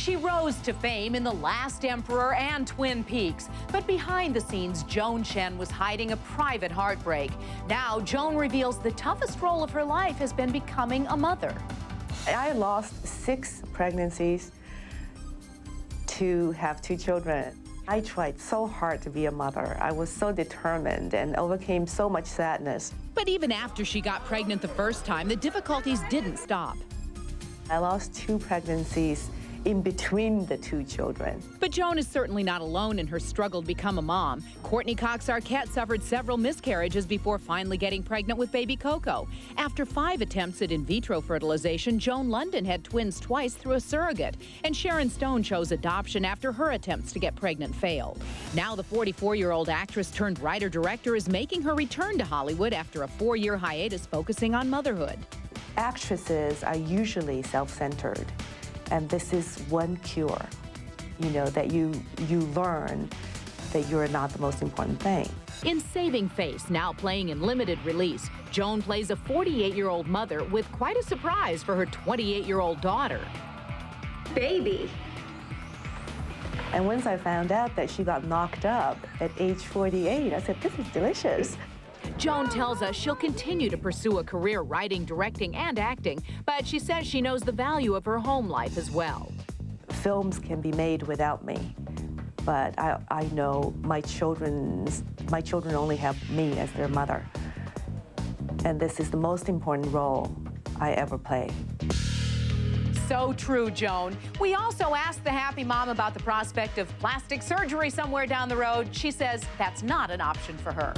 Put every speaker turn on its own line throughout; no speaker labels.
She rose to fame in The Last Emperor and Twin Peaks. But behind the scenes, Joan Chen was hiding a private heartbreak. Now, Joan reveals the toughest role of her life has been becoming a mother.
I lost 6 pregnancies to have 2 children. I tried so hard to be a mother. I was so determined and overcame so much sadness.
But even after she got pregnant the first time, the difficulties didn't stop.
I lost 2 pregnancies in between the 2 children.
But Joan is certainly not alone in her struggle to become a mom. Courtney Cox Arquette suffered several miscarriages before finally getting pregnant with baby Coco. After 5 attempts at in vitro fertilization, Joan London had twins twice through a surrogate. And Sharon Stone chose adoption after her attempts to get pregnant failed. Now the 44-year-old actress turned writer-director is making her return to Hollywood after a 4-year hiatus focusing on motherhood.
Actresses are usually self-centered. And this is one cure, you know, that you learn that you're not the most important thing.
In Saving Face, now playing in limited release, Joan plays a 48-year-old mother with quite a surprise for her 28-year-old daughter.
Baby.
And once I found out that she got knocked up at age 48, I said, this is delicious.
Joan tells us she'll continue to pursue a career writing, directing, and acting, but she says she knows the value of her home life as well.
Films can be made without me, but I know my children only have me as their mother. And this is the most important role I ever play.
So true, Joan. We also asked the happy mom about the prospect of plastic surgery somewhere down the road. She says that's not an option for her.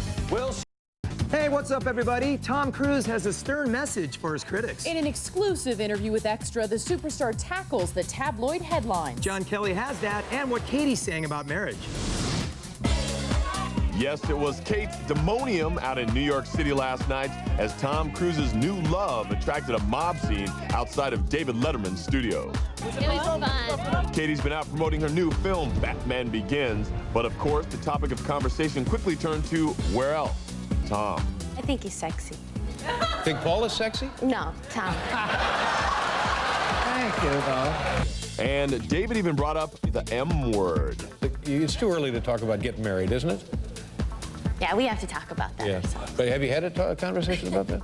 Hey, what's up, everybody? Tom Cruise has a stern message for his critics.
In an exclusive interview with Extra, the superstar tackles the tabloid headlines.
John Kelly has that and what Katie's saying about marriage.
Yes, it was Kate's demonium out in New York City last night as Tom Cruise's new love attracted a mob scene outside of David Letterman's studio.
It was fun.
Katie's been out promoting her new film, Batman Begins, but of course, the topic of conversation quickly turned to where else? Tom.
I think he's sexy.
Think Paul is sexy?
No, Tom.
Thank you, though.
And David even brought up the M word.
It's too early to talk about getting married, isn't it?
Yeah, we have to talk about that ourselves.
But have you had a conversation about that?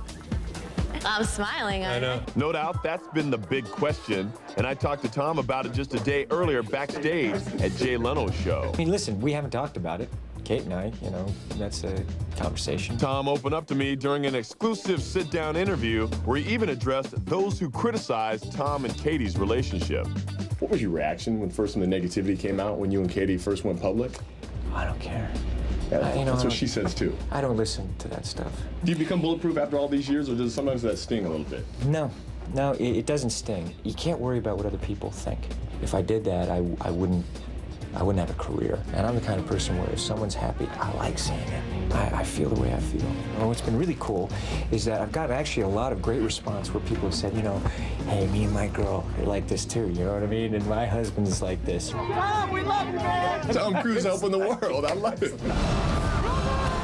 I'm smiling.
I know.
No doubt that's been the big question, and I talked to Tom about it just a day earlier backstage at Jay Leno's show.
I mean, listen, we haven't talked about it. Kate and I, you know, that's a conversation.
Tom opened up to me during an exclusive sit-down interview where he even addressed those who criticized Tom and Katie's relationship.
What was your reaction when the negativity came out when you and Katie first went public?
I don't care.
That's what she says, too.
I don't listen to that stuff.
Do you become bulletproof after all these years, or does sometimes that sting a little bit?
No, it doesn't sting. You can't worry about what other people think. If I did that, I wouldn't have a career. And I'm the kind of person where if someone's happy, I like seeing it. I feel the way I feel. And what's been really cool is that I've got actually a lot of great response where people have said, you know, hey, me and my girl are like this too, you know what I mean? And my husband's like this.
Tom, we love you, man! Tom Cruise helping the world, I love it.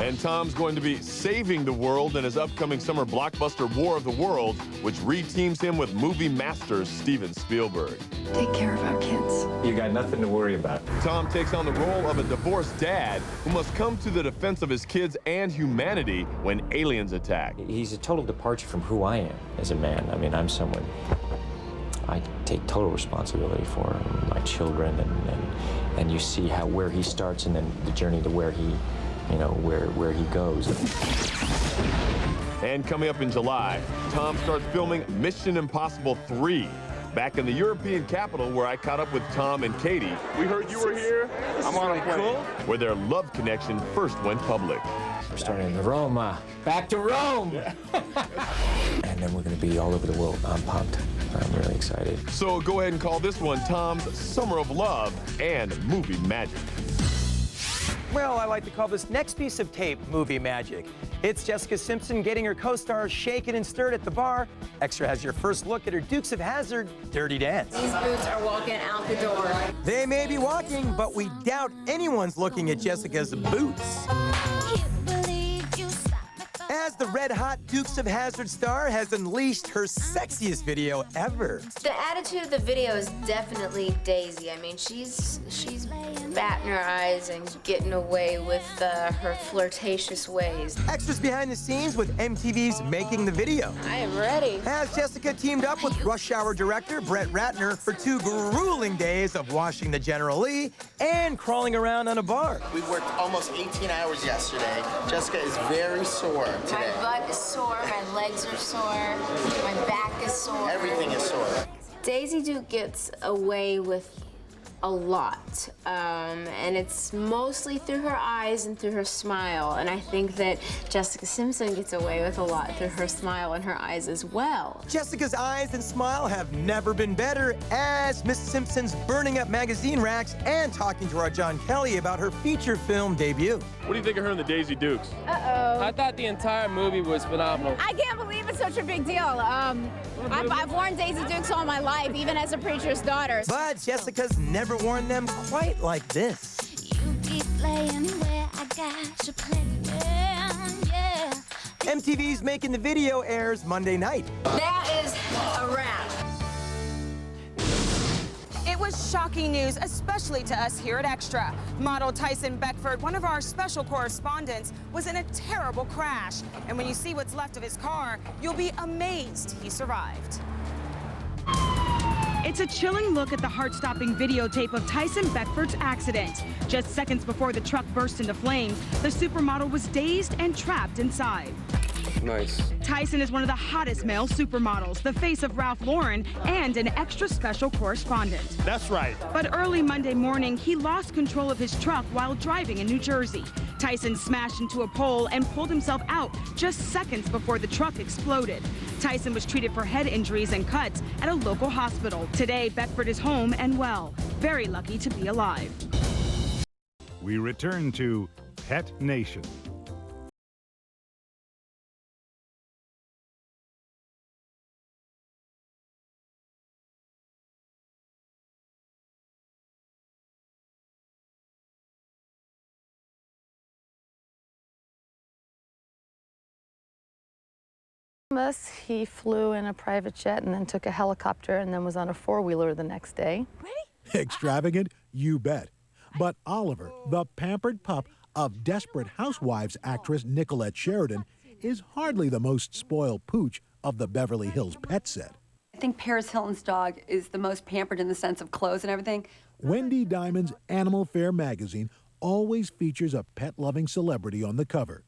And Tom's going to be saving the world in his upcoming summer blockbuster War of the Worlds, which re-teams him with movie master Steven Spielberg.
Take care of our kids.
You got nothing to worry about.
Tom takes on the role of a divorced dad who must come to the defense of his kids and humanity when aliens attack.
He's a total departure from who I am as a man. I mean, I'm someone, I take total responsibility for my children, and you see where he starts and then the journey to where he, you know, where he goes.
And coming up in July, Tom starts filming Mission Impossible 3. Back in the European capital where I caught up with Tom and Katie. We heard you were here. I'm on a plane. Where their love connection first went public.
We're starting in Roma. Back to Rome! Yeah. And then we're going to be all over the world. I'm pumped. I'm really excited.
So go ahead and call this one Tom's Summer of Love and Movie Magic.
Well, I like to call this next piece of tape movie magic. It's Jessica Simpson getting her co-stars shaken and stirred at the bar. Extra has your first look at her Dukes of Hazzard dirty dance.
These boots are walking out the door.
They may be walking, but we doubt anyone's looking at Jessica's boots. As the red-hot Dukes of Hazzard star has unleashed her sexiest video ever.
The attitude of the video is definitely Daisy. I mean, she's batting her eyes and getting away with her flirtatious ways.
Extras behind the scenes with MTV's Making the Video.
I am ready.
Has Jessica teamed up with Rush Hour director Brett Ratner for 2 grueling days of washing the General Lee and crawling around on a bar.
We worked almost 18 hours yesterday. Jessica is very sore today.
My butt is sore, my legs are sore, my back is sore.
Everything is sore.
Daisy Duke gets away with a lot, and it's mostly through her eyes and through her smile, and I think that Jessica Simpson gets away with a lot through her smile and her eyes as well.
Jessica's eyes and smile have never been better as Miss Simpson's burning up magazine racks and talking to our John Kelly about her feature film debut.
What do you think of her and the Daisy Dukes?
Uh-oh. I thought the entire movie was phenomenal.
I can't believe it's such a big deal. I've worn Daisy Dukes all my life, even as a preacher's daughter.
But Jessica's never worn them quite like this.
You keep playing where I got you playing, yeah.
MTV's Making the Video airs Monday night.
That is a wrap.
It was shocking news, especially to us here at Extra. Model Tyson Beckford, one of our special correspondents, was in a terrible crash. And when you see what's left of his car, you'll be amazed he survived. It's a chilling look at the heart-stopping videotape of Tyson Beckford's accident. Just seconds before the truck burst into flames, the supermodel was dazed and trapped inside.
Nice.
Tyson is one of the hottest male supermodels, the face of Ralph Lauren, and an extra special correspondent.
That's right.
But early Monday morning, he lost control of his truck while driving in New Jersey. Tyson smashed into a pole and pulled himself out just seconds before the truck exploded. Tyson was treated for head injuries and cuts at a local hospital. Today, Beckford is home and well. Very lucky to be alive.
We return to Pet Nation.
He flew in a private jet and then took a helicopter and then was on a four-wheeler the next day.
Extravagant? You bet. But Oliver, the pampered pup of Desperate Housewives actress Nicole Sheridan, is hardly the most spoiled pooch of the Beverly Hills pet set.
I think Paris Hilton's dog is the most pampered in the sense of clothes and everything.
Wendy Diamond's Animal Fair magazine always features a pet-loving celebrity on the cover.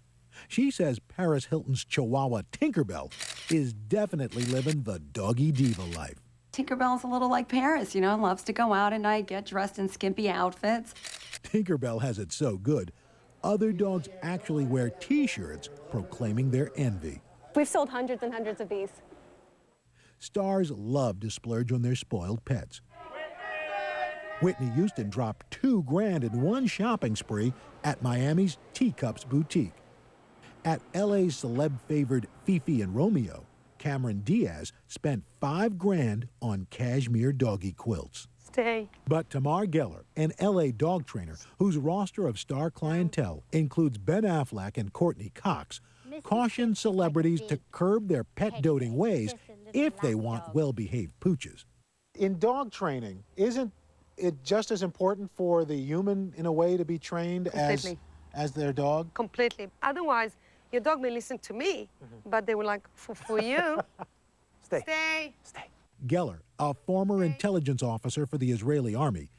She says Paris Hilton's Chihuahua Tinkerbell is definitely living the doggy diva life.
Tinkerbell's a little like Paris, you know, loves to go out at night, get dressed in skimpy outfits.
Tinkerbell has it so good, other dogs actually wear T-shirts proclaiming their envy.
We've sold hundreds and hundreds of these.
Stars love to splurge on their spoiled pets. Whitney Houston dropped $2 grand in one shopping spree at Miami's Teacups Boutique. At LA's celeb-favored Fifi and Romeo, Cameron Diaz spent $5 grand on cashmere doggy quilts.
Stay.
But Tamar Geller, an LA dog trainer whose roster of star clientele includes Ben Affleck and Courtney Cox, cautions celebrities to curb their pet-doting ways if they want well-behaved pooches.
In dog training, isn't it just as important for the human, in a way, to be trained as their dog?
Completely. Otherwise, your dog may listen to me, but they were like, for you.
Stay.
Stay.
Geller, a former intelligence officer for the Israeli army,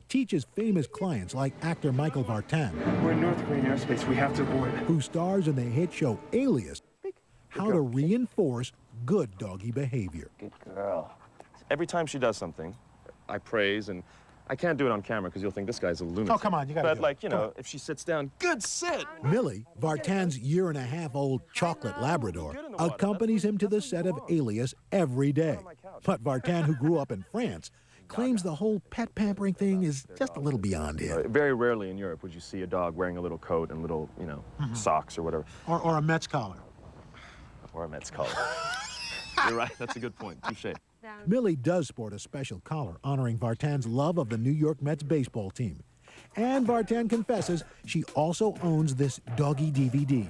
teaches famous clients like actor Michael Vartan,
we're in North Korean airspace, we have to avoid it,
who stars in the hit show Alias, how to reinforce good doggy behavior.
Good girl. Every time she does something, I praise, and I can't do it on camera because you'll think this guy's a lunatic.
Oh, come on, you gotta
But,
do it.
like, you know, if she sits down, good sit!
Millie, Vartan's year-and-a-half-old chocolate Labrador, accompanies him to the set of Alias every day. But Vartan, who grew up in France, claims the whole pet pampering thing is just a little beyond him.
Very rarely in Europe would you see a dog wearing a little coat and little, you know, socks or whatever.
Or a Mets collar.
Or a Mets collar. You're right, that's a good point. Touché.
Millie does sport a special collar honoring Vartan's love of the New York Mets baseball team. And Vartan confesses she also owns this doggy DVD.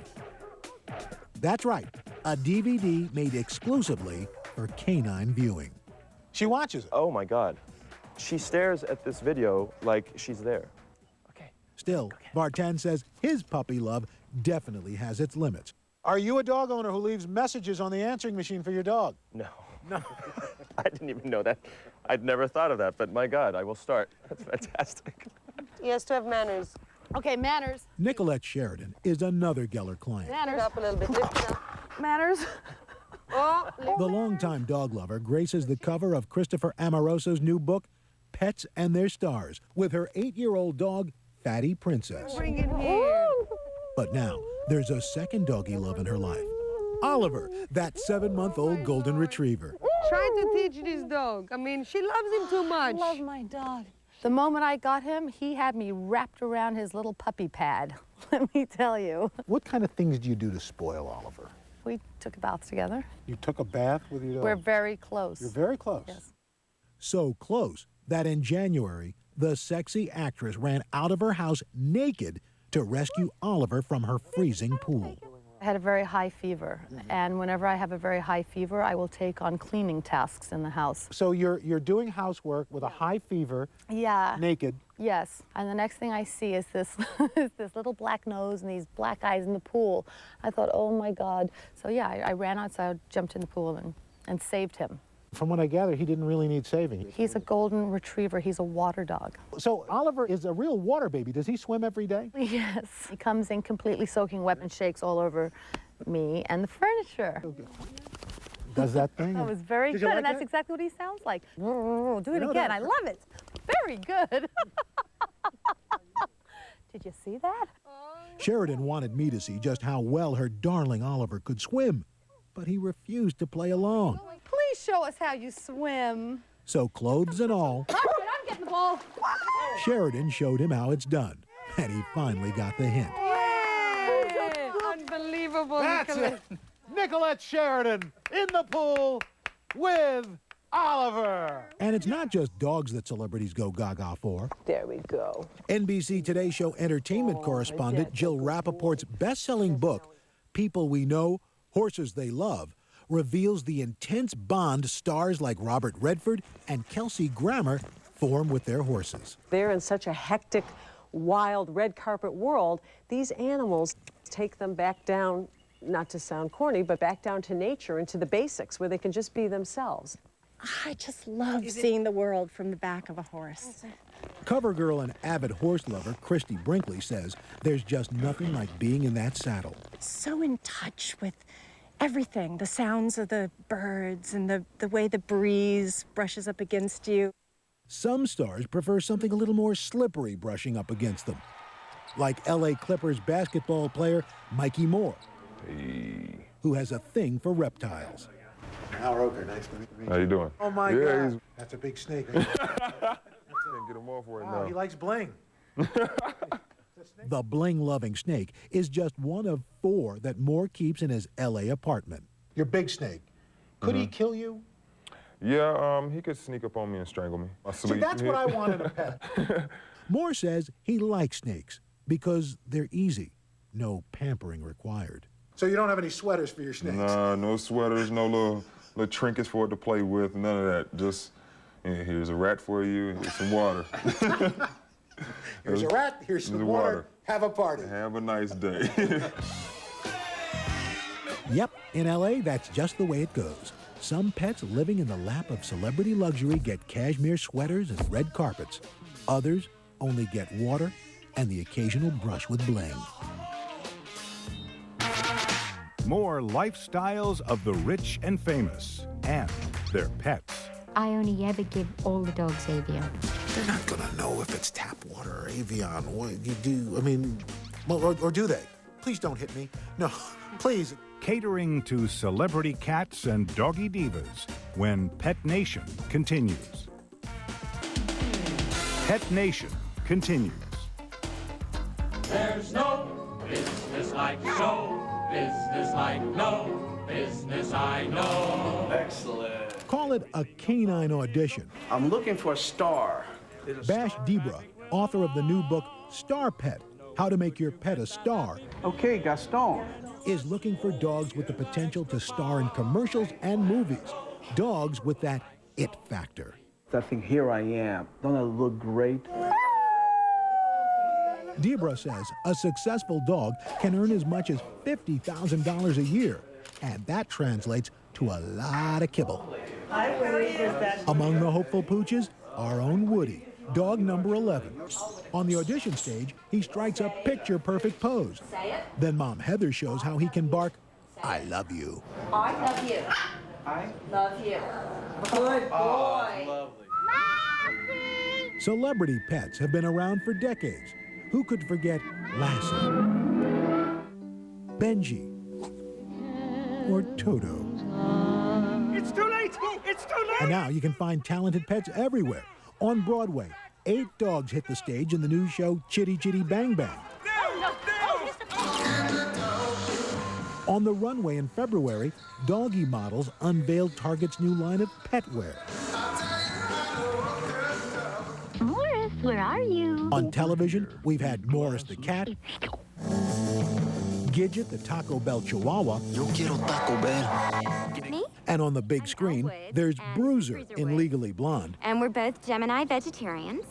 That's right, a DVD made exclusively for canine viewing. She watches it.
Oh my God. She stares at this video like she's there.
Still, Vartan says his puppy love definitely has its limits. Are you a dog owner who leaves messages on the answering machine for your dog?
No. I didn't even know that. I'd never thought of that, but my God, I will start. That's fantastic.
He has to have manners.
Okay, manners.
Nicolette Sheridan is another Geller client.
Manners. Up a little bit. Lift it up.
Manners.
Oh,
The longtime dog lover graces the cover of Christopher Amoroso's new book, Pets and Their Stars, with her 8-year-old dog, Fatty Princess.
bring it here.
But now, there's a second doggy love in her life. Oliver, that 7-month-old golden retriever.
Trying to teach this dog. I mean, she loves him too much.
I love my dog. The moment I got him, he had me wrapped around his little puppy pad, let me tell you.
What kind of things do you do to spoil Oliver?
We took a bath together.
You took a bath with your dog?
We're very close.
You're very close.
Yes.
So close that in January, the sexy actress ran out of her house naked to rescue Oliver from her freezing pool.
I had a very high fever, and whenever I have a very high fever, I will take on cleaning tasks in the house.
So you're doing housework with a high fever,
Yeah.
naked.
Yes, and the next thing I see is this, this little black nose and these black eyes in the pool. I thought, oh my God. So yeah, I ran outside, jumped in the pool, and saved him.
From what I gather, he didn't really need saving.
He's a golden retriever. He's a water dog.
So Oliver is a real water baby. Does he swim every day?
Yes. He comes in completely soaking wet and shakes all over me and the furniture.
Does that thing?
That was very
Did
good,
you like
and that's
that?
exactly what he sounds like. Do it
No,
again.
that-
I love it. Very good. Did you see that?
Sheridan wanted me to see just how well her darling Oliver could swim, but he refused to play along.
Please show us how you swim.
So clothes and all,
All right, I'm getting the ball.
Sheridan showed him how it's done, and he finally got the hint.
Yay! Unbelievable.
That's
Nicolette.
it. Nicolette Sheridan in the pool with Oliver.
And it's not just dogs that celebrities go gaga for.
There we go.
NBC Today Show entertainment correspondent Jill Rappaport's best-selling book, People We Know, Horses They Love, reveals the intense bond stars like Robert Redford and Kelsey Grammer form with their horses.
They're in such a hectic, wild, red carpet world, these animals take them back down, not to sound corny, but back down to nature and to the basics where they can just be themselves.
I just love seeing the world from the back of a horse.
Cover girl and avid horse lover Christy Brinkley says there's just nothing like being in that saddle.
So in touch with everything, the sounds of the birds and the way the breeze brushes up against you.
Some stars prefer something a little more slippery brushing up against them, like LA Clippers basketball player Mikey Moore, who has a thing for reptiles.
Al Roker, nice to meet you.
How you doing?
Oh my God. That's a big snake.
Can't get him off right
Wow,
now.
he likes bling.
The bling-loving snake is just one of 4 that Moore keeps in his LA apartment.
Your big snake. Could he kill you?
Yeah, he could sneak up on me and strangle me.
See, that's what I want in a pet.
Moore says he likes snakes because they're easy, no pampering required.
So you don't have any sweaters for your snakes?
Nah, no sweaters, no little trinkets for it to play with, none of that. Just, here's a rat for you, here's some water.
Here's a rat, here's some water. Have a party.
Have a nice day.
Yep, in LA, that's just the way it goes. Some pets living in the lap of celebrity luxury get cashmere sweaters and red carpets. Others only get water and the occasional brush with bling.
More lifestyles of the rich and famous and their pets.
I only ever give all the dogs Avion.
They're not gonna know if it's tap water or Avion. What you do, I mean, or do they? Please don't hit me. No, please.
Catering to celebrity cats and doggy divas when Pet Nation continues. Pet Nation continues.
There's no business like show business like no business I know.
Excellent.
Call it a canine audition.
I'm looking for a star.
Bash Debra, author of the new book, Star Pet, How to Make Your Pet a Star.
Okay, Gaston,
is looking for dogs with the potential to star in commercials and movies. Dogs with that it factor.
I think here I am. Don't I look great?
Debra says a successful dog can earn as much as $50,000 a year, and that translates to a lot of kibble. Among the hopeful pooches, our own Woody, dog number 11. On the audition stage, he strikes a picture-perfect pose. Then Mom Heather shows how he can bark, "I love you."
I love you.
I
love you. Good boy.
Lovely.
Celebrity pets have been around for decades. Who could forget Lassie, Benji, or Toto?
It's too late! It's too late!
And now you can find talented pets everywhere. On Broadway, 8 dogs hit the stage in the new show Chitty Chitty Bang Bang. On the runway in February, doggy models unveiled Target's new line of pet wear.
Morris, where are you?
On television, we've had Morris the cat, Gidget the Taco Bell Chihuahua. Yo quiero Taco Bell.
Me?
And on the big screen, there's Bruiser in Legally Blonde.
And we're both Gemini vegetarians.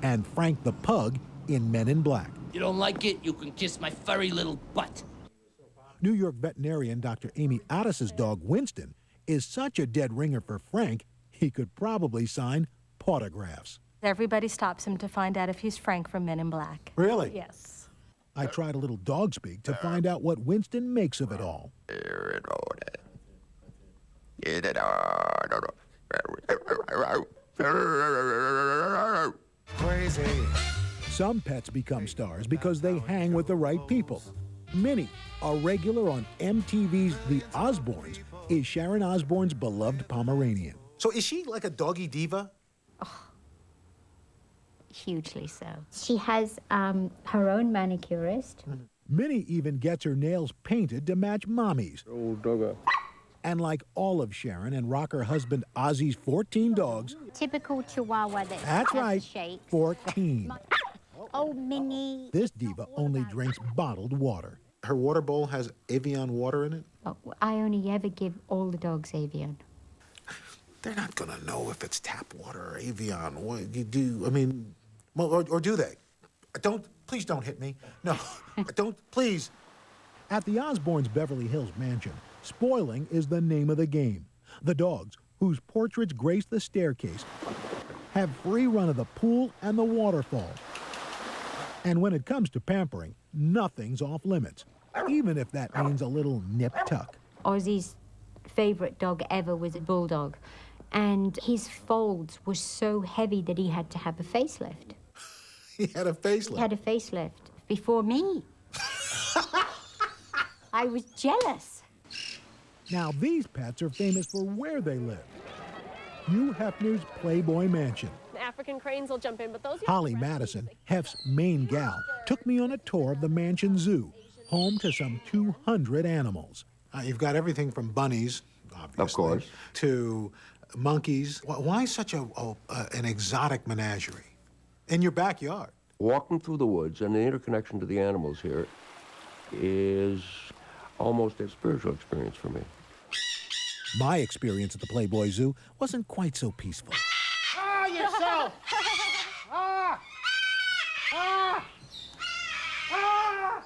And Frank the Pug in Men in Black.
You don't like it, you can kiss my furry little butt.
New York veterinarian Dr. Amy Addis's dog Winston is such a dead ringer for Frank, he could probably sign autographs.
Everybody stops him to find out if he's Frank from Men in Black.
Really?
Yes.
I tried a little dog speak to find out what Winston makes of it all.
Crazy.
Some pets become stars because they hang with the right people. Minnie, a regular on MTV's The Osbournes, is Sharon Osbourne's beloved Pomeranian.
So is she like a doggy diva?
Hugely so. She has her own manicurist.
Minnie even gets her nails painted to match Mommy's.
Oh, dogger.
And like all of Sharon and rocker husband Ozzy's 14 dogs,
Typical Chihuahua that
that's
has
right,
the shape.
14.
Oh, Minnie.
This diva only drinks bottled water.
Her water bowl has Evian water in it?
Oh, I only ever give all the dogs Evian.
They're not going to know if it's tap water or Evian. What you do, I mean, well, or do they? Please don't hit me. No, don't, please.
At the Osbournes' Beverly Hills mansion, spoiling is the name of the game. The dogs, whose portraits grace the staircase, have free run of the pool and the waterfall. And when it comes to pampering, nothing's off limits, even if that means a little nip-tuck.
Ozzy's favorite dog ever was a bulldog, and his folds were so heavy that he had to have a facelift.
He had a facelift?
He had a facelift before me. I was jealous.
Now, these pets are famous for where they live. Hugh Hefner's Playboy Mansion.
African cranes will jump in, but those...
Holly Madison, Hef's main gal, took me on a tour of the mansion zoo, home to some 200 animals.
You've got everything from bunnies, obviously,
of course,
to monkeys. Why such an exotic menagerie in your backyard?
Walking through the woods and the interconnection to the animals here is almost a spiritual experience for me.
My experience at the Playboy Zoo wasn't quite so peaceful.
Ah, yourself! Ah! Ah! Ah!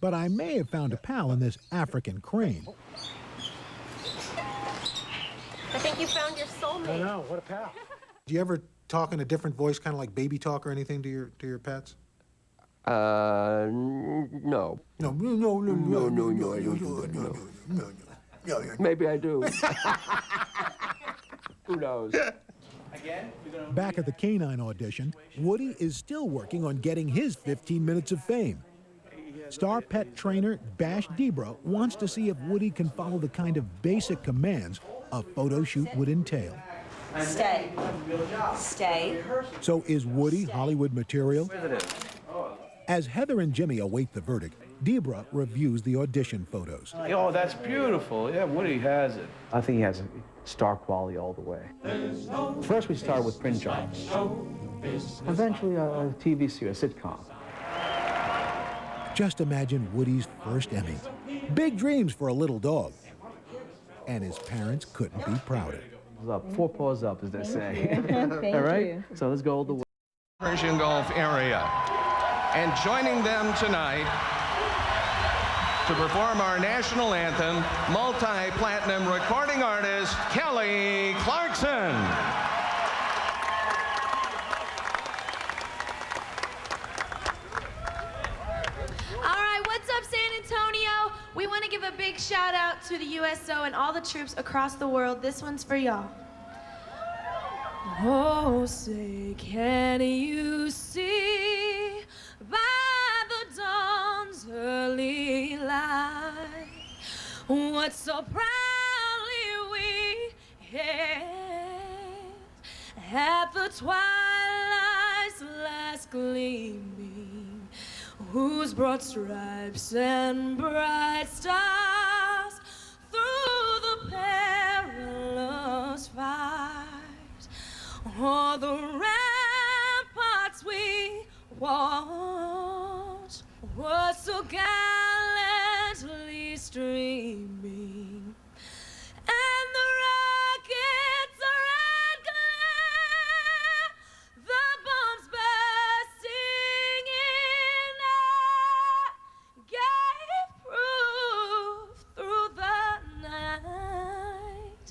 But I may have found a pal in this African crane.
I think you found your soulmate.
I know, what a pal. Do you ever talk in a different voice, kind of like baby talk or anything to your pets?
No. No. Maybe I do. Who knows?
Back at the canine audition, Woody is still working on getting his 15 minutes of fame. Star pet trainer Bash Debra wants to see if Woody can follow the kind of basic commands a photo shoot would entail.
Stay. Stay.
So is Woody Hollywood material? As Heather and Jimmy await the verdict, Debra reviews the audition photos.
Oh, that's beautiful. Yeah, Woody has it. I think he has star quality all the way. First, we start with print jobs. Eventually, a TV series, a sitcom.
Just imagine Woody's first Emmy. Big dreams for a little dog. And his parents couldn't be prouder.
Up, 4 paws up, as they say.
Thank
All right?
you.
So let's go all the way.
Persian Gulf area. And joining them tonight to perform our national anthem, multi-platinum recording artist, Kelly Clarkson.
We want to give a big shout out to the USO and all the troops across the world. This one's for y'all. Oh, say, can you see by the dawn's early light what so proudly we hailed at the twilight's last gleaming, whose broad stripes and bright stars through the perilous fight o'er the ramparts we watched was so gallantly streaming, and the rockets red glare, the bombs bursting in air, gave proof through the night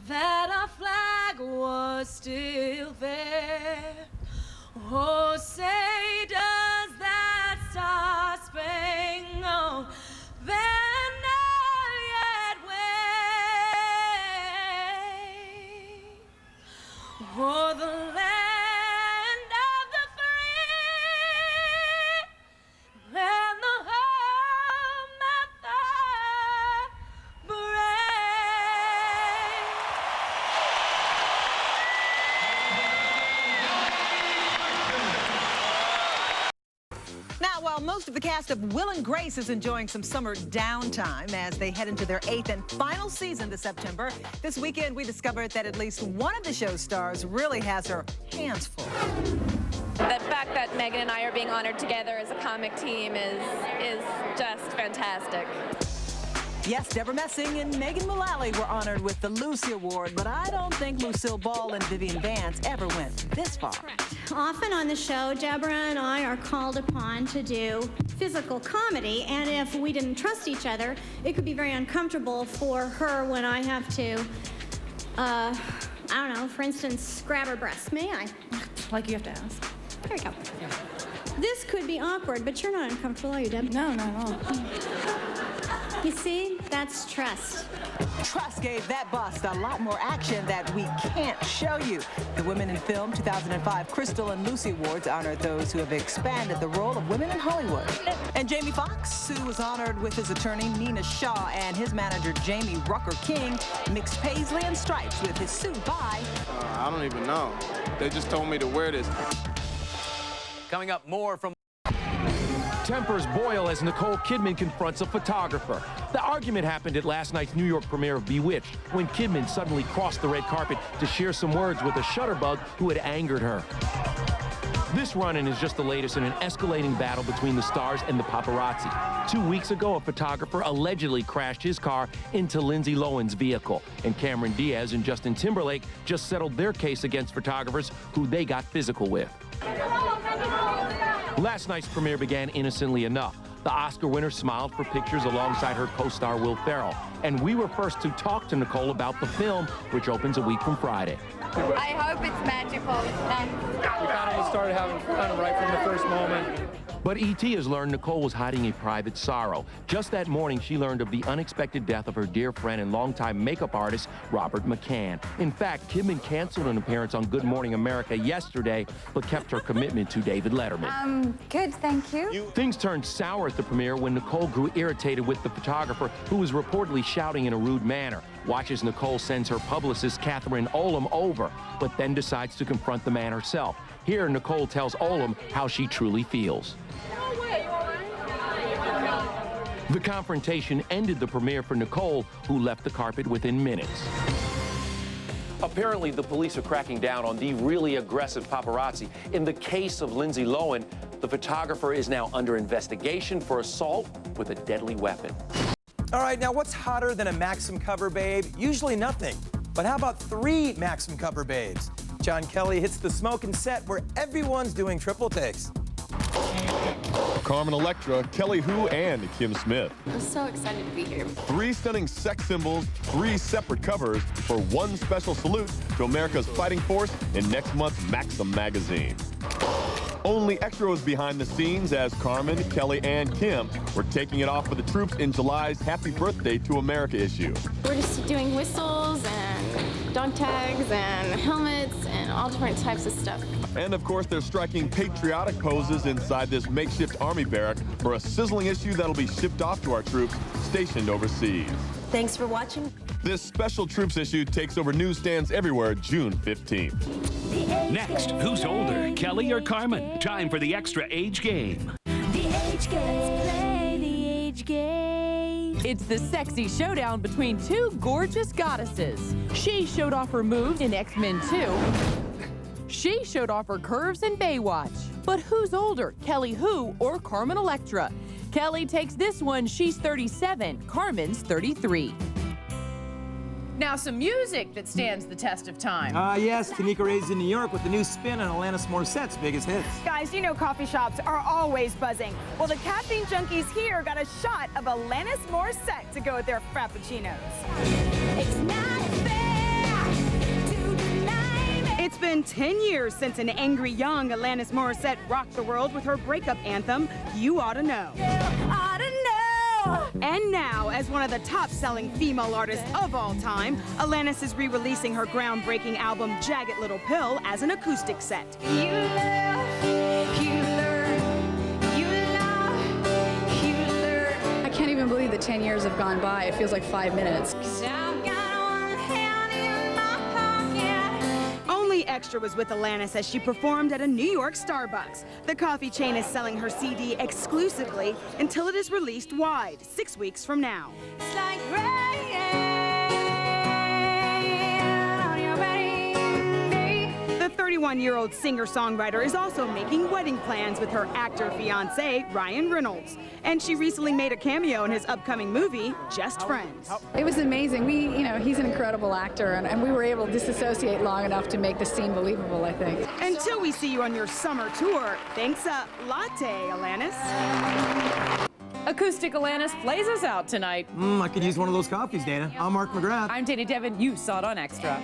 that our flag was still there. Oh, say does that star-spangled banner yet wave o'er the land of the free and the home of the brave?
Now, while most of the cast of Will and Grace is enjoying some summer downtime as they head into their 8th and final season this September, this weekend we discovered that at least one of the show's stars really has her hands full.
The fact that Megan and I are being honored together as a comic team is just fantastic.
Yes, Debra Messing and Megan Mullally were honored with the Lucy Award, but I don't think Lucille Ball and Vivian Vance ever went this far.
Often on the show, Debra and I are called upon to do physical comedy, and if we didn't trust each other, it could be very uncomfortable for her when I have to, I don't know, for instance, grab her breasts. May I?
Like you have to ask.
There you go. This could be awkward, but you're not uncomfortable, are you, Deb?
No, not at all.
You see, that's trust.
Trust gave that bust a lot more action that we can't show you. The Women in Film 2005 Crystal and Lucy Awards honored those who have expanded the role of women in Hollywood. And Jamie Foxx, who was honored with his attorney Nina Shaw and his manager Jamie Rucker King, mixed paisley and stripes with his suit by...
I don't even know. They just told me to wear this.
Coming up, more from... Tempers boil as Nicole Kidman confronts a photographer. The argument happened at last night's New York premiere of Bewitched, when Kidman suddenly crossed the red carpet to share some words with a shutterbug who had angered her. This run-in is just the latest in an escalating battle between the stars and the paparazzi. 2 weeks ago, a photographer allegedly crashed his car into Lindsay Lohan's vehicle, and Cameron Diaz and Justin Timberlake just settled their case against photographers who they got physical with. Last night's premiere began innocently enough. The Oscar winner smiled for pictures alongside her co-star Will Ferrell. And we were first to talk to Nicole about the film, which opens a week from Friday.
I hope it's magical.
We kind of started having fun right from the first moment.
But E.T. has learned Nicole was hiding a private sorrow. Just that morning, she learned of the unexpected death of her dear friend and longtime makeup artist, Robert McCann. In fact, Kidman canceled an appearance on Good Morning America yesterday, but kept her commitment to David Letterman.
Good, thank you.
Things turned sour at the premiere when Nicole grew irritated with the photographer, who was reportedly shouting in a rude manner. Watch as Nicole sends her publicist, Catherine Olam, over, but then decides to confront the man herself. Here, Nicole tells Olam how she truly feels. The confrontation ended the premiere for Nicole, who left the carpet within minutes. Apparently, the police are cracking down on the really aggressive paparazzi. In the case of Lindsay Lohan, the photographer is now under investigation for assault with a deadly weapon.
All right, now what's hotter than a Maxim cover babe? Usually nothing. But how about 3 Maxim cover babes? John Kelly hits the smoking set where everyone's doing triple takes.
Carmen Electra, Kelly Hu, and Kim Smith.
I'm so excited to be here.
3 stunning sex symbols, 3 separate covers for one special salute to America's fighting force in next month's Maxim magazine. Only Extra was behind the scenes as Carmen, Kelly, and Kim were taking it off for the troops in July's Happy Birthday to America issue.
We're just doing whistles and dog tags and helmets and all different types of stuff.
And of course, they're striking patriotic poses inside this makeshift army barrack for a sizzling issue that'll be shipped off to our troops stationed overseas.
Thanks for watching.
This special troops issue takes over newsstands everywhere June 15th.
Next, who's older, Kelly or Carmen? Time for the Extra Age Game.
The age game. Play the age game.
It's the sexy showdown between 2 gorgeous goddesses. She showed off her moves in X-Men 2. She showed off her curves in Baywatch. But who's older, Kelly Hu or Carmen Electra? Kelly takes this one, she's 37, Carmen's 33. Now some music that stands the test of time.
Yes, Tanika Ray's in New York with the new spin on Alanis Morissette's biggest hits.
Guys, you know coffee shops are always buzzing. Well, the caffeine junkies here got a shot of Alanis Morissette to go with their frappuccinos.
It's not fair to deny me.
It's been 10 years since an angry young Alanis Morissette rocked the world with her breakup anthem, You Oughta Know.
You oughta know.
And now, as one of the top-selling female artists of all time, Alanis is re-releasing her groundbreaking album, Jagged Little Pill, as an acoustic set.
You love, you learn, you love, you learn.
I can't even believe that 10 years have gone by. It feels like 5 minutes.
Only Extra was with Alanis as she performed at a New York Starbucks. The coffee chain is selling her CD exclusively until it is released wide, 6 weeks from now.
It's like rain on your wedding day.
The 31-year-old singer-songwriter is also making wedding plans with her actor-fiancé, Ryan Reynolds. And she recently made a cameo in his upcoming movie, Just Friends.
It was amazing. He's an incredible actor, and we were able to disassociate long enough to make the scene believable, I think.
Until we see you on your summer tour, thanks a latte, Alanis.
Acoustic Alanis plays us out tonight.
I could use one of those coffees, Dana. I'm Mark McGrath.
I'm Dana Devin. You saw it on Extra.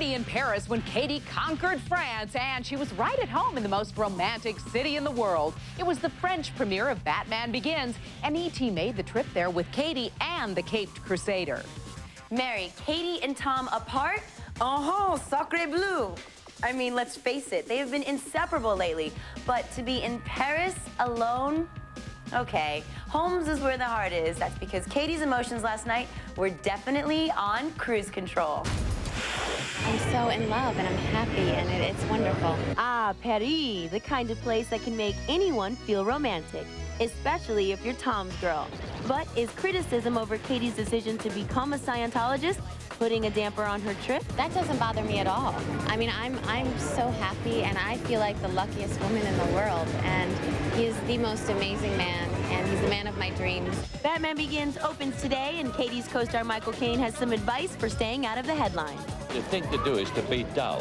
In Paris when Katie conquered France, and she was right at home in the most romantic city in the world. It was the French premiere of Batman Begins, and E.T. made the trip there with Katie and the Caped Crusader.
Mary, Katie and Tom apart? Sacre bleu. I mean, let's face it, they have been inseparable lately. But to be in Paris alone? Okay, Holmes is where the heart is. That's because Katie's emotions last night were definitely on cruise control.
I'm so in love and I'm happy and it's wonderful.
Ah, Paris, the kind of place that can make anyone feel romantic, especially if you're Tom's girl. But is criticism over Katie's decision to become a Scientologist putting a damper on her trip?
That doesn't bother me at all. I mean, I'm so happy and I feel like the luckiest woman in the world, and he's the most amazing man and he's the man of my dreams.
Batman Begins opens today, and Katie's co-star Michael Caine has some advice for staying out of the headlines.
The thing to do is to be dull.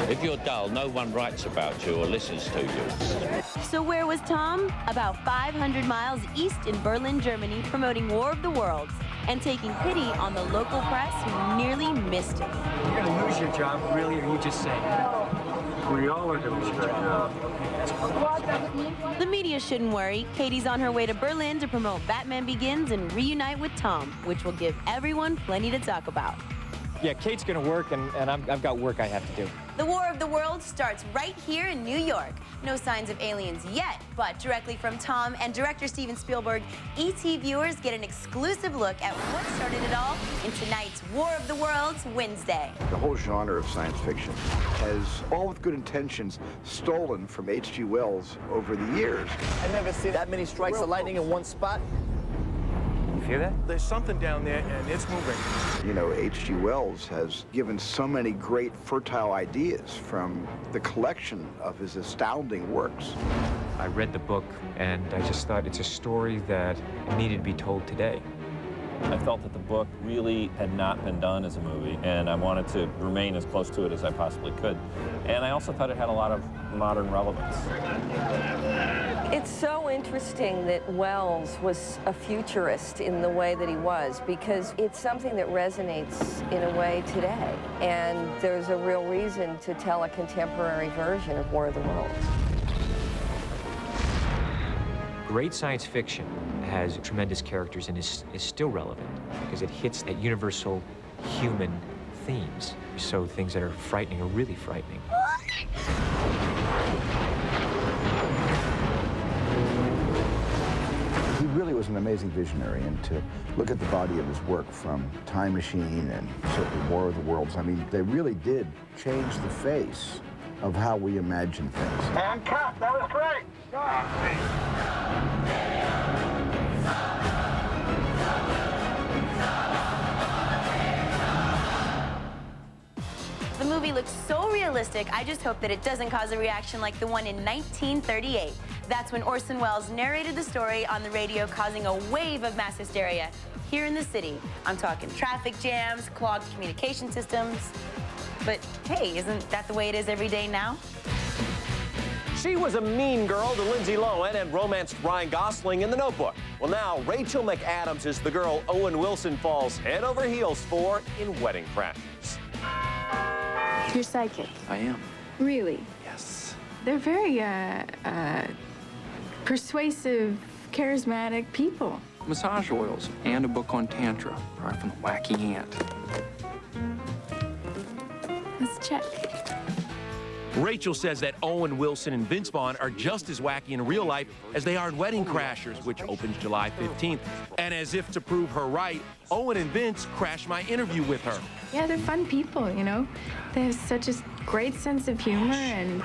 If you're dull, no one writes about you or listens to you.
So where was Tom? About 500 miles east in Berlin, Germany, promoting War of the Worlds and taking pity on the local press who nearly missed him.
You're going to lose your job, really, or you just say we all are going to lose your job.
The media shouldn't worry. Katie's on her way to Berlin to promote Batman Begins and reunite with Tom, which will give everyone plenty to talk about.
Yeah, Kate's going to work, and I've got work I have to do.
The War of the Worlds starts right here in New York. No signs of aliens yet, but directly from Tom and director Steven Spielberg, E.T. viewers get an exclusive look at what started it all in tonight's War of the Worlds Wednesday.
The whole genre of science fiction has, all with good intentions, stolen from H.G. Wells over the years.
I've never seen that many strikes of lightning in one spot.
You feel that?
There's something down there, and it's moving.
You know, H.G. Wells has given so many great, fertile ideas from the collection of his astounding works.
I read the book, and I just thought it's a story that needed to be told today.
I felt that the book really had not been done as a movie, and I wanted to remain as close to it as I possibly could. And I also thought it had a lot of modern relevance.
It's so interesting that Wells was a futurist in the way that he was, because it's something that resonates in a way today. And there's a real reason to tell a contemporary version of War of the Worlds.
Great science fiction has tremendous characters and is still relevant because it hits that universal human themes. So things that are frightening are really frightening.
He really was an amazing visionary, and to look at the body of his work from Time Machine and certainly War of the Worlds, I mean, they really did change the face of how we imagine things.
And cut, that was great.
The movie looks so realistic, I just hope that it doesn't cause a reaction like the one in 1938. That's when Orson Welles narrated the story on the radio, causing a wave of mass hysteria here in the city. I'm talking traffic jams, clogged communication systems. But hey, isn't that the way it is every day now?
She was a mean girl to Lindsay Lohan and romanced Ryan Gosling in The Notebook. Well, now Rachel McAdams is the girl Owen Wilson falls head over heels for in Wedding Crashers.
You're psychic.
I am.
Really?
Yes.
They're very, persuasive, charismatic people.
Massage oils and a book on Tantra, right from the wacky ant.
Let's check.
Rachel says that Owen Wilson and Vince Vaughn are just as wacky in real life as they are in Wedding Crashers, which opens July 15th. And as if to prove her right, Owen and Vince crashed my interview with her.
Yeah, they're fun people, you know? They have such a great sense of humor and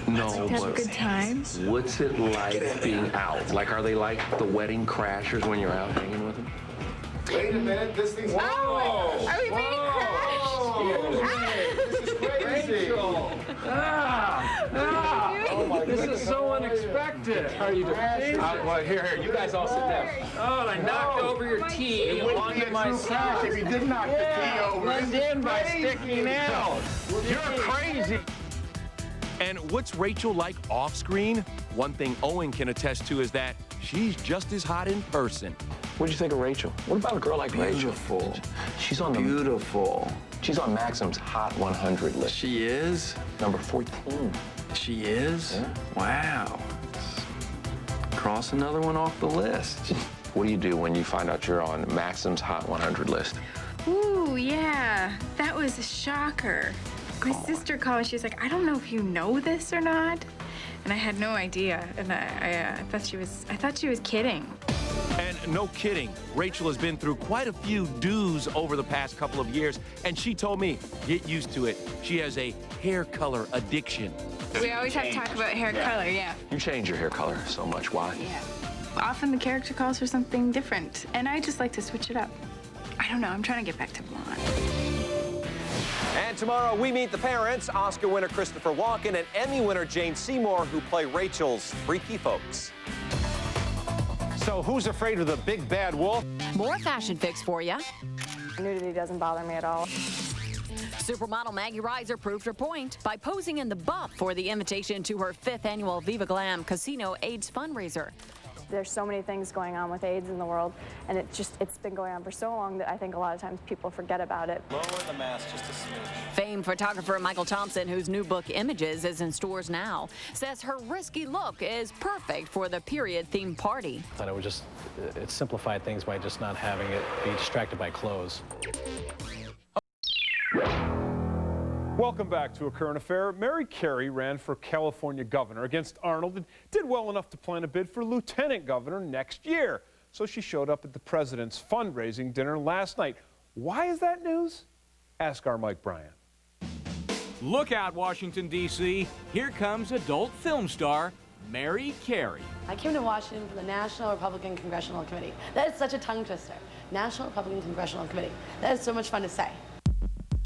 No,
have a good time.
What's it like being out? Like, are they like the Wedding Crashers when you're out hanging with them?
Wait a minute, this thing's...
Oh, are we being
This is crazy.
Oh my
This
goodness.
is so unexpected. How are you doing?
Well, here, you guys all sit down.
Oh, I knocked over your tea onto my side. If you did knock the tea over, blend in by sticking out.
You're crazy. And what's Rachel like off screen? One thing Owen can attest to is that she's just as hot in person.
What'd you think of Rachel? What about a girl like Rachel? She's on the... Beautiful. She's on Maxim's Hot 100 list. She is? Number 14. She is? Yeah. Wow. Cross another one off the list. What do you do when you find out you're on Maxim's Hot 100 list?
Ooh, yeah, that was a shocker. My sister called me, she was like, I don't know if you know this or not. And I had no idea, and I thought she was kidding.
And no kidding, Rachel has been through quite a few do's over the past couple of years, and she told me, get used to it. She has a hair color addiction.
We always have to talk about hair color, yeah.
You change your hair color so much. Why?
Yeah. Often the character calls for something different, and I just like to switch it up. I don't know, I'm trying to get back to blonde.
And tomorrow we meet the parents, Oscar winner Christopher Walken and Emmy winner Jane Seymour, who play Rachel's freaky folks.
So who's afraid of the big bad wolf?
More fashion fix for you.
Nudity doesn't bother me at all.
Supermodel Maggie Riser proved her point by posing in the buff for the invitation to her 5th annual Viva Glam Casino AIDS fundraiser.
There's so many things going on with AIDS in the world, and it's been going on for so long that I think a lot of times people forget about it.
Lower the mask just a smidge.
Famed photographer Michael Thompson, whose new book Images is in stores now, says her risky look is perfect for the period-themed party.
I thought it would just it simplified things by just not having it be distracted by clothes.
Welcome back to A Current Affair. Mary Carey ran for California governor against Arnold and did well enough to plan a bid for lieutenant governor next year. So she showed up at the president's fundraising dinner last night. Why is that news? Ask our Mike Bryant.
Look out, Washington, D.C. Here comes adult film star Mary Carey.
I came to Washington for the National Republican Congressional Committee. That is such a tongue twister. National Republican Congressional Committee. That is so much fun to say.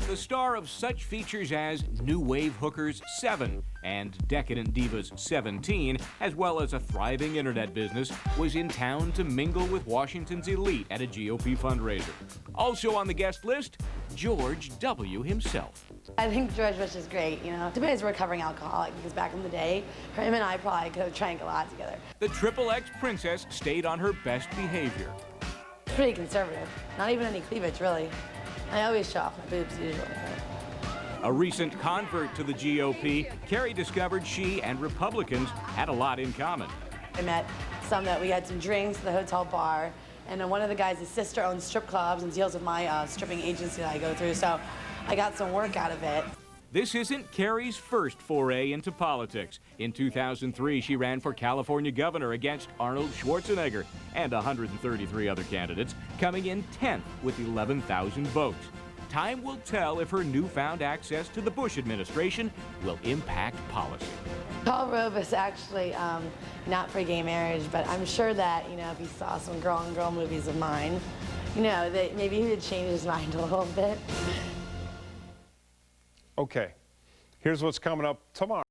The star of such features as New Wave Hookers 7 and Decadent Divas 17, as well as a thriving internet business, was in town to mingle with Washington's elite at a GOP fundraiser. Also on the guest list, George W. himself.
I think George Bush is great, you know. Tobias is a recovering alcoholic because back in the day, him and I probably could have drank a lot together.
The XXX princess stayed on her best behavior.
Pretty conservative. Not even any cleavage, really. I always show off my boobs, usually.
A recent convert to the GOP, Carey discovered she and Republicans had a lot in common.
I met some that we had some drinks at the hotel bar, and then one of the guys, his sister owns strip clubs and deals with my stripping agency that I go through, so I got some work out of it.
This isn't Carey's first foray into politics. In 2003, she ran for California governor against Arnold Schwarzenegger and 133 other candidates, coming in 10th with 11,000 votes. Time will tell if her newfound access to the Bush administration will impact policy.
Paul Rove is actually not for gay marriage, but I'm sure that, you know, if he saw some girl-on-girl movies of mine, you know, that maybe he would change his mind a little bit.
Okay, here's what's coming up tomorrow.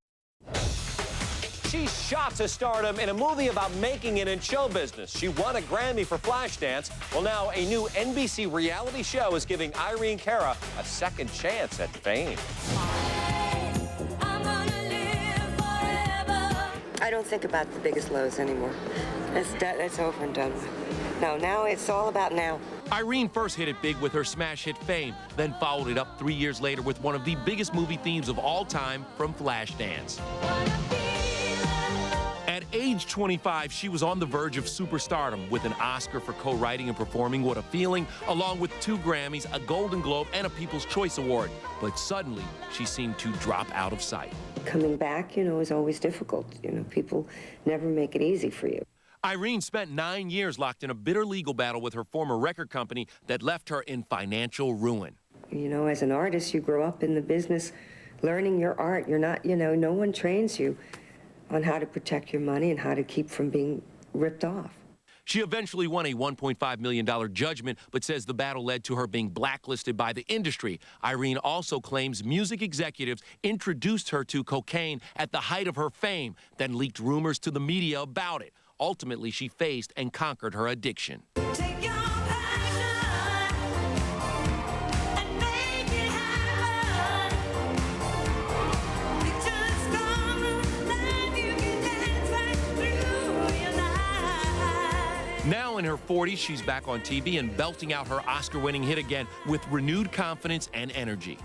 She shot to stardom in a movie about making it in show business. She won a Grammy for Flashdance. Well, now a new NBC reality show is giving Irene Cara a second chance at fame.
I don't think about the biggest lows anymore. That's over and done with. No, now it's all about now.
Irene first hit it big with her smash hit Fame, then followed it up 3 years later with one of the biggest movie themes of all time from Flashdance. At age 25, she was on the verge of superstardom with an Oscar for co-writing and performing What a Feeling, along with 2 Grammys, a Golden Globe, and a People's Choice Award. But suddenly, she seemed to drop out of sight.
Coming back, you know, is always difficult. You know, people never make it easy for you.
Irene spent 9 years locked in a bitter legal battle with her former record company that left her in financial ruin.
You know, as an artist, you grow up in the business learning your art. You're not, you know, no one trains you on how to protect your money and how to keep from being ripped off.
She eventually won a $1.5 million judgment, but says the battle led to her being blacklisted by the industry. Irene also claims music executives introduced her to cocaine at the height of her fame, then leaked rumors to the media about it. Ultimately, she faced and conquered her addiction. Now in her 40s, she's back on TV and belting out her Oscar-winning hit again with renewed confidence and energy.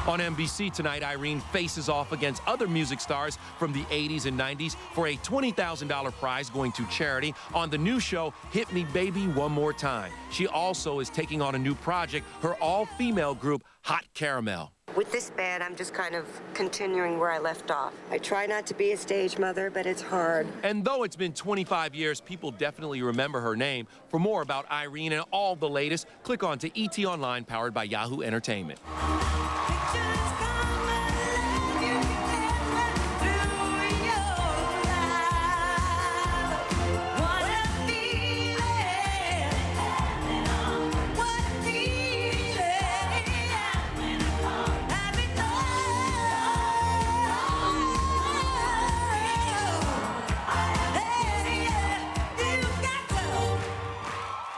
On NBC tonight, Irene faces off against other music stars from the 80s and 90s for a $20,000 prize going to charity on the new show, Hit Me Baby One More Time. She also is taking on a new project, her all-female group, Hot Caramel.
With this band, I'm just kind of continuing where I left off. I try not to be a stage mother, but it's hard.
And though it's been 25 years, people definitely remember her name. For more about Irene and all the latest, click on to ET Online, powered by Yahoo Entertainment.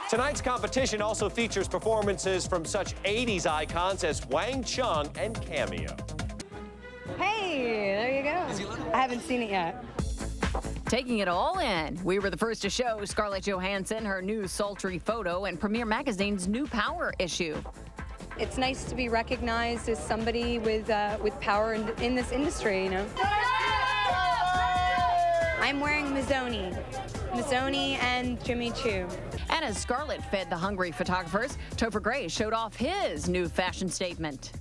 Tonight's competition also features performances from such 80s icons as Wang Chung and Cameo.
Hey, there you go. I haven't seen it yet.
Taking it all in, we were the first to show Scarlett Johansson her new sultry photo and Premiere Magazine's new Power issue.
It's nice to be recognized as somebody with power in this industry, you know. I'm wearing Mazzoni.
Mazzoni and Jimmy Choo.
And as Scarlett fed the hungry photographers, Topher Grace showed off his new fashion statement.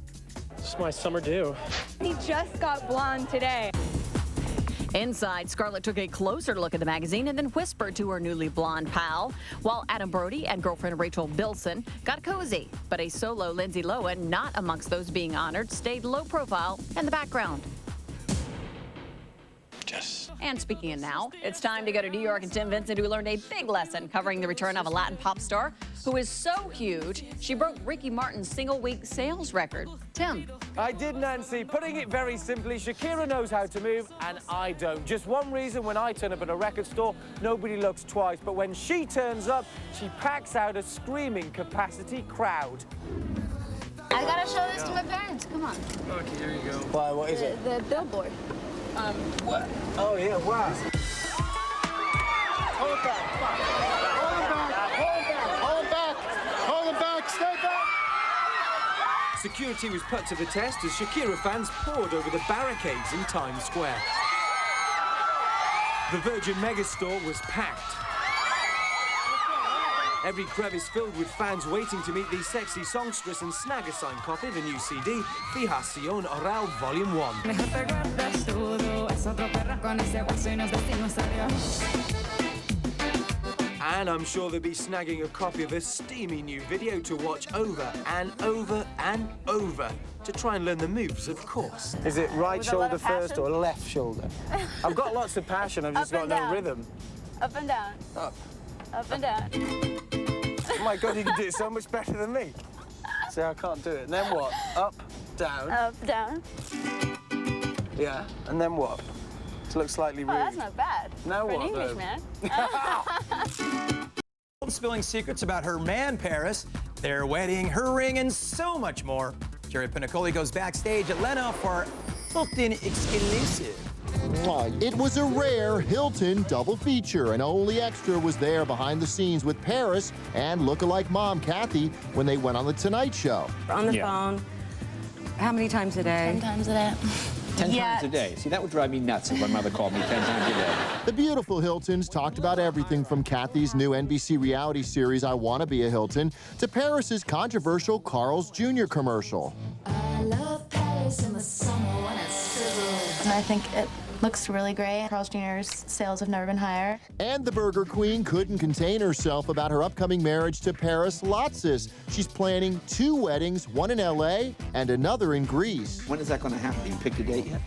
It's my summer do.
He just got blonde today.
Inside, Scarlett took a closer look at the magazine and then whispered to her newly blonde pal, while Adam Brody and girlfriend Rachel Bilson got cozy. But a solo Lindsay Lohan, not amongst those being honored, stayed low profile in the background. And speaking of now, it's time to go to New York and Tim Vincent, who learned a big lesson covering the return of a Latin pop star who is so huge, she broke Ricky Martin's single-week sales record. Tim.
I did, Nancy. Putting it very simply, Shakira knows how to move, and I don't. Just one reason: when I turn up at a record store, nobody looks twice. But when she turns up, she packs out a screaming capacity crowd.
I gotta show this to my parents. Come on.
Okay, here you go. Why, what is it?
The billboard.
What? Oh, yeah, wow.
Hold back. Hold it back. Stay back.
Security was put to the test as Shakira fans poured over the barricades in Times Square. The Virgin Megastore was packed. Every crevice filled with fans waiting to meet the sexy songstress and snag a signed copy of the new CD, Fijación Oral Volume 1. And I'm sure they'll be snagging a copy of a steamy new video to watch over and over and over to try and learn the moves, of course.
Is it right shoulder first or left shoulder? I've got lots of passion, I've just got no rhythm.
Up and down.
Up.
Up and down.
Oh my God, you can do it so much better than me. See, I can't do it. And then what? Up, down.
Up, down.
Yeah, and then what? To look slightly rude.
Oh, that's not bad.
Now
for
what,
an English
man?
Spilling secrets about her man, Paris, their wedding, her ring, and so much more. Jerry Pinicoli goes backstage at Leno for Hilton exclusive.
It was a rare Hilton double feature. An only extra was there behind the scenes with Paris and lookalike mom Kathy when they went on The Tonight Show.
On the phone. How many times a day?
10 times a day.
10 times a day. See, that would drive me nuts if my mother called me 10 times a day.
The beautiful Hiltons talked about everything from Kathy's new NBC reality series, I Wanna Be a Hilton, to Paris's controversial Carl's Jr. commercial.
I love Paris in the summer when it sizzles. I think it looks really great. Carl's Jr.'s sales have never been higher.
And the Burger Queen couldn't contain herself about her upcoming marriage to Paris Lotzis. She's planning 2 weddings, one in LA and another in Greece.
When is that going to happen? You picked a date yet?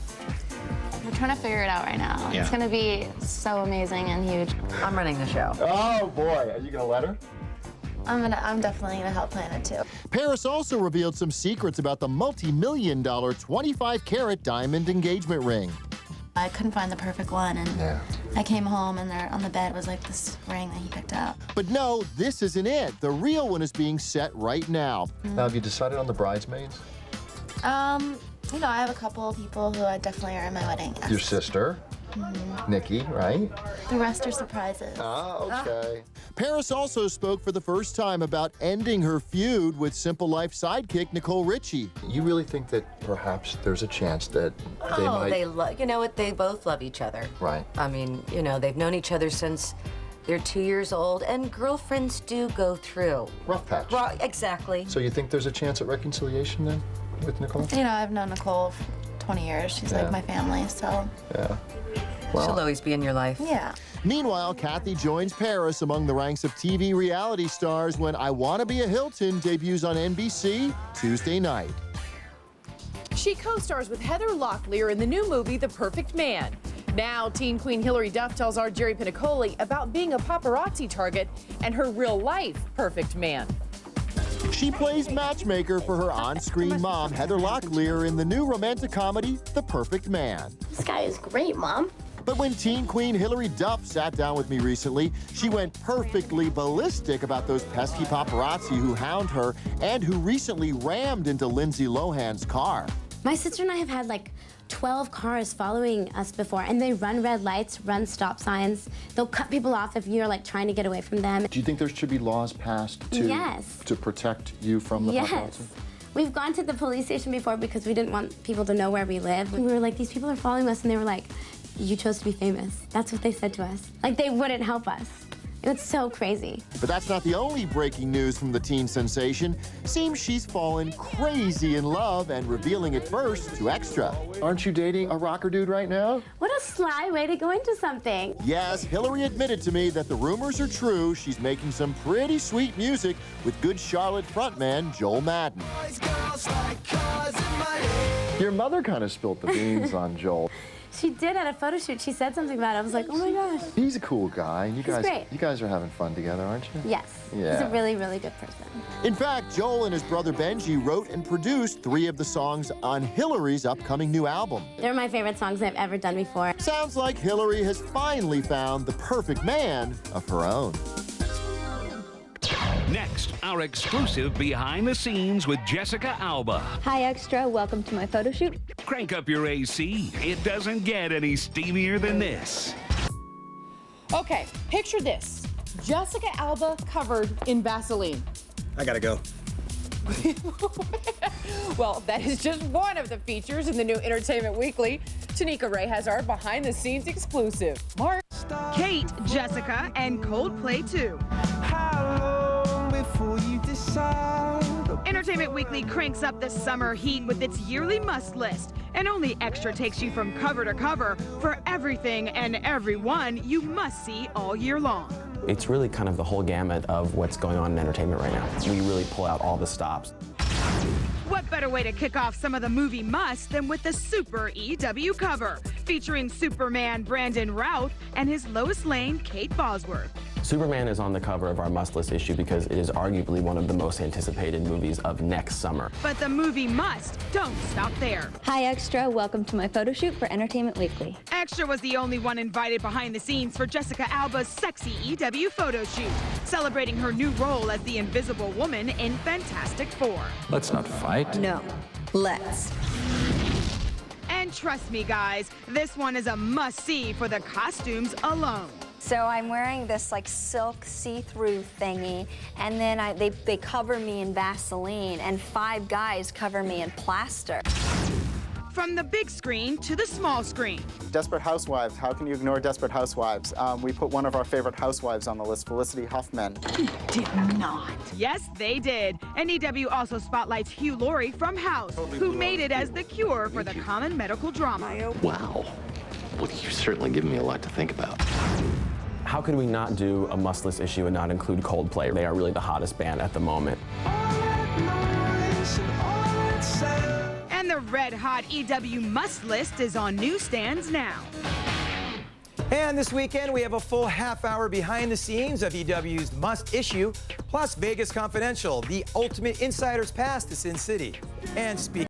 We're trying to figure it out right now.
Yeah.
It's going to be so amazing and huge.
I'm running the show.
Oh boy, are you gonna let her?
I'm definitely gonna help plan it too.
Paris also revealed some secrets about the multi-million-dollar 25-carat diamond engagement ring.
I couldn't find the perfect one, and I came home and there on the bed was like this ring that he picked up.
But no, this isn't it. The real one is being set right now.
Now, have you decided on the bridesmaids?
You know, I have a couple of people who I definitely are in my wedding. Yes.
Your sister, Nikki, right?
The rest are surprises.
Ah, okay. Paris also spoke for the first time about ending her feud with Simple Life sidekick Nicole Richie.
You really think that perhaps there's a chance that they might...
You know what? They both love each other.
Right.
I mean, you know, they've known each other since they're 2 years old, and girlfriends do go through.
Rough patch.
Exactly.
So you think there's a chance at reconciliation then with Nicole?
You know, I've known Nicole for 20 years. She's like my family, so.
Yeah.
She'll always be in your life.
Yeah.
Meanwhile, Kathy joins Paris among the ranks of TV reality stars when I Wanna Be a Hilton debuts on NBC Tuesday night.
She co-stars with Heather Locklear in the new movie, The Perfect Man. Now, teen queen Hilary Duff tells our Jerry Pinicoli about being a paparazzi target and her real-life perfect man.
She plays matchmaker for her on-screen mom, Heather Locklear, in the new romantic comedy, The Perfect Man.
This guy is great, Mom.
But when teen queen Hilary Duff sat down with me recently, she went perfectly ballistic about those pesky paparazzi who hound her and who recently rammed into Lindsay Lohan's car.
My sister and I have had like 12 cars following us before, and they run red lights, run stop signs. They'll cut people off if you're like trying to get away from them.
Do you think there should be laws passed to protect you from the paparazzi?
We've gone to the police station before because we didn't want people to know where we live. We were like, these people are following us, and they were like, you chose to be famous. That's what they said to us. Like, they wouldn't help us. It's so crazy.
But that's not the only breaking news from the teen sensation. Seems she's fallen crazy in love and revealing it first to Extra. Aren't you dating a rocker dude right now?
What a sly way to go into something.
Yes, Hillary admitted to me that the rumors are true. She's making some pretty sweet music with Good Charlotte frontman Joel Madden.
Your mother kind of spilled the beans on Joel.
She did at a photo shoot. She said something about it. I was like, oh my gosh.
He's a cool guy, and you
great.
guys are having fun together, aren't you?
Yes.
Yeah.
He's a really, really good person.
In fact, Joel and his brother Benji wrote and produced 3 of the songs on Hillary's upcoming new album.
They're my favorite songs I've ever done before.
Sounds like Hillary has finally found the perfect man of her own.
Next, our exclusive behind the scenes with Jessica Alba.
Hi, Extra. Welcome to my photo shoot.
Crank up your AC. It doesn't get any steamier than this.
Okay, picture this. Jessica Alba covered in Vaseline.
I gotta go.
Well, that is just one of the features in the new Entertainment Weekly. Tanika Ray has our behind-the-scenes exclusive. Mark.
Kate, Jessica, and Coldplay too. Entertainment Weekly cranks up the summer heat with its yearly must list, and only Extra takes you from cover to cover for everything and everyone you must see all year long.
It's really kind of the whole gamut of what's going on in entertainment right now. We really pull out all the stops.
What better way to kick off some of the movie musts than with the Super EW cover, featuring Superman Brandon Routh and his Lois Lane Kate Bosworth.
Superman is on the cover of our must list issue because it is arguably one of the most anticipated movies of next summer.
But the movie must don't stop there.
Hi, Extra. Welcome to my photo shoot for Entertainment Weekly.
Extra was the only one invited behind the scenes for Jessica Alba's sexy EW photo shoot, celebrating her new role as the Invisible Woman in Fantastic Four.
Let's not fight.
No, let's.
And trust me, guys, this one is a must-see for the costumes alone.
So I'm wearing this like silk see-through thingy, and then they cover me in Vaseline, and 5 guys cover me in plaster.
From the big screen to the small screen.
Desperate Housewives. How can you ignore Desperate Housewives? We put one of our favorite housewives on the list, Felicity Huffman.
Did not. Yes, they did. And EW also spotlights Hugh Laurie from House, who made it as the cure for the common medical drama.
Wow. Well, you've certainly given me a lot to think about.
How could we not do a must list issue and not include Coldplay? They are really the hottest band at the moment.
And the red-hot EW must list is on newsstands now.
And this weekend, we have a full half-hour behind the scenes of EW's must issue, plus Vegas Confidential, the ultimate insider's pass to Sin City. And speaking.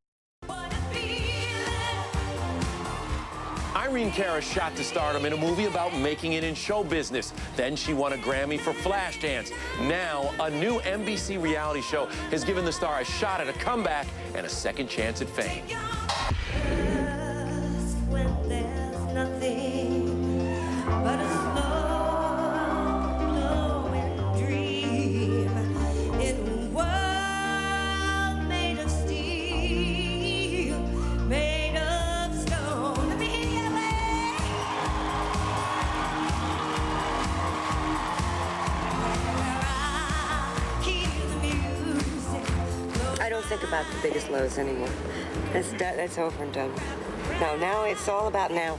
Irene Cara shot to stardom in a movie about making it in show business. Then she won a Grammy for Flashdance. Now, a new NBC reality show has given the star a shot at a comeback and a second chance at fame.
I don't think about the biggest lows anymore. That's over and done. No, now it's all about now.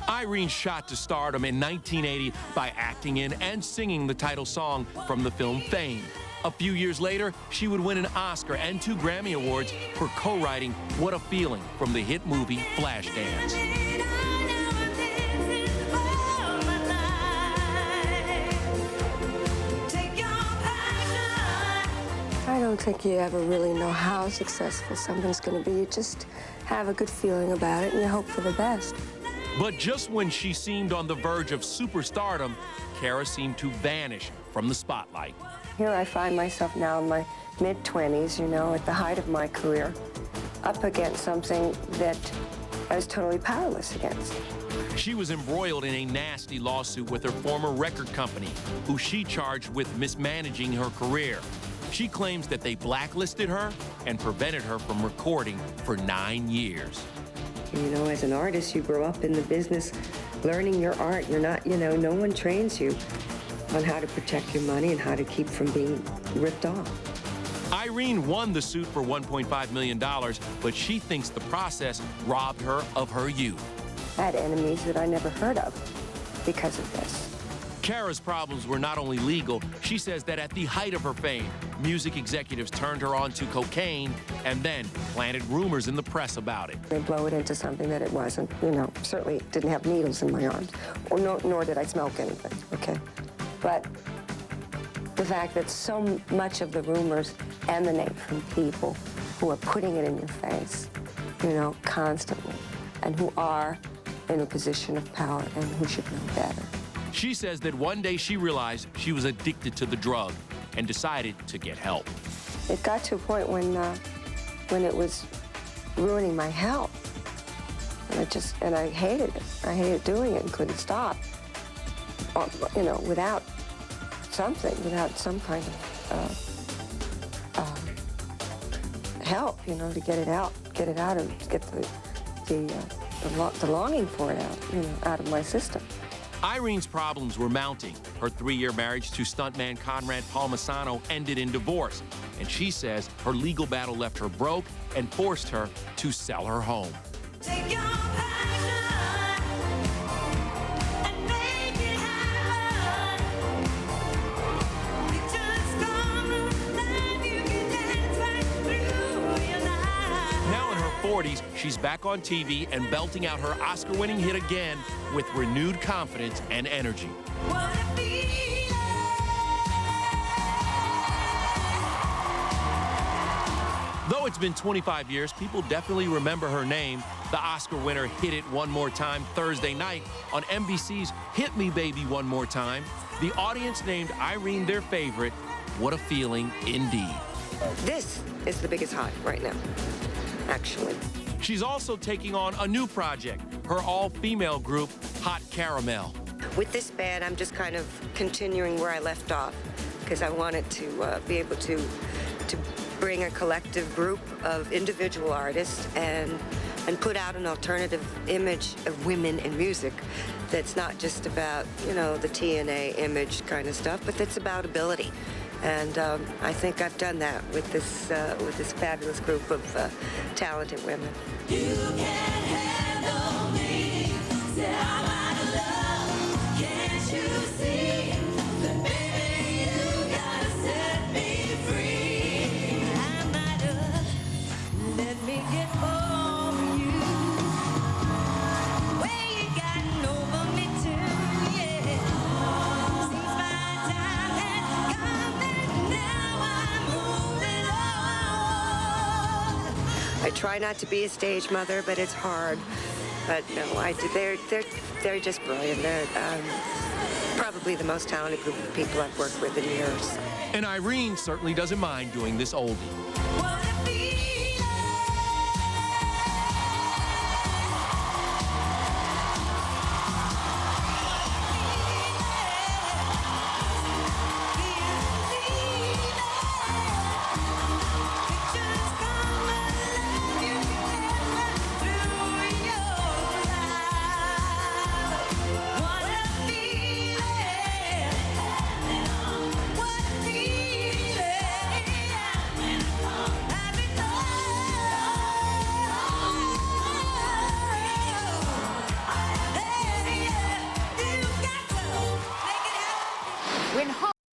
Irene shot to stardom in 1980 by acting in and singing the title song from the film Fame. A few years later, she would win an Oscar and 2 Grammy Awards for co-writing What a Feeling from the hit movie Flashdance.
I don't think you ever really know how successful something's going to be. You just have a good feeling about it and you hope for the best.
But just when she seemed on the verge of superstardom, Cara seemed to vanish from the spotlight.
Here I find myself now in my mid-20s, you know, at the height of my career, up against something that I was totally powerless against.
She was embroiled in a nasty lawsuit with her former record company, who she charged with mismanaging her career. She claims that they blacklisted her and prevented her from recording for 9 years.
You know, as an artist, you grow up in the business learning your art. You're not, no one trains you on how to protect your money and how to keep from being ripped off.
Irene won the suit for $1.5 million, but she thinks the process robbed her of her youth.
I had enemies that I never heard of because of this.
Cara's problems were not only legal. She says that at the height of her fame, music executives turned her on to cocaine and then planted rumors in the press about it.
They blow it into something that it wasn't. Certainly didn't have needles in my arms, or nor did I smoke anything, okay? But the fact that so much of the rumors emanate from people who are putting it in your face, constantly, and who are in a position of power and who should know better.
She says that one day she realized she was addicted to the drug and decided to get help.
It got to a point when it was ruining my health. And I hated it. I hated doing it and couldn't stop. Without some kind of help, to get it out and get the longing for it out of my system.
Irene's problems were mounting. Her 3-year marriage to stuntman Conrad Palmisano ended in divorce, and she says her legal battle left her broke and forced her to sell her home. Now in her 40s, she's back on TV and belting out her Oscar-winning hit again with renewed confidence and energy. Though it's been 25 years, people definitely remember her name. The Oscar winner hit it one more time Thursday night on NBC's Hit Me Baby One More Time. The audience named Irene their favorite. What a feeling indeed.
This is the biggest high right now, actually.
She's also taking on a new project, her all-female group, Hot Caramel.
With this band, I'm just kind of continuing where I left off, because I wanted to be able to bring a collective group of individual artists and put out an alternative image of women in music that's not just about, the TNA image kind of stuff, but that's about ability. And I think I've done that with this fabulous group of talented women. You can handle me, say I'm out of love, can't you see? That baby, you gotta set me free. I'm out of, let me get over you. Way you gotten over me too, yeah. Seems my time has come and now I'm moving on. I try not to be a stage mother, but it's hard. But no, they're just brilliant. They're probably the most talented group of people I've worked with in years.
And Irene certainly doesn't mind doing this oldie.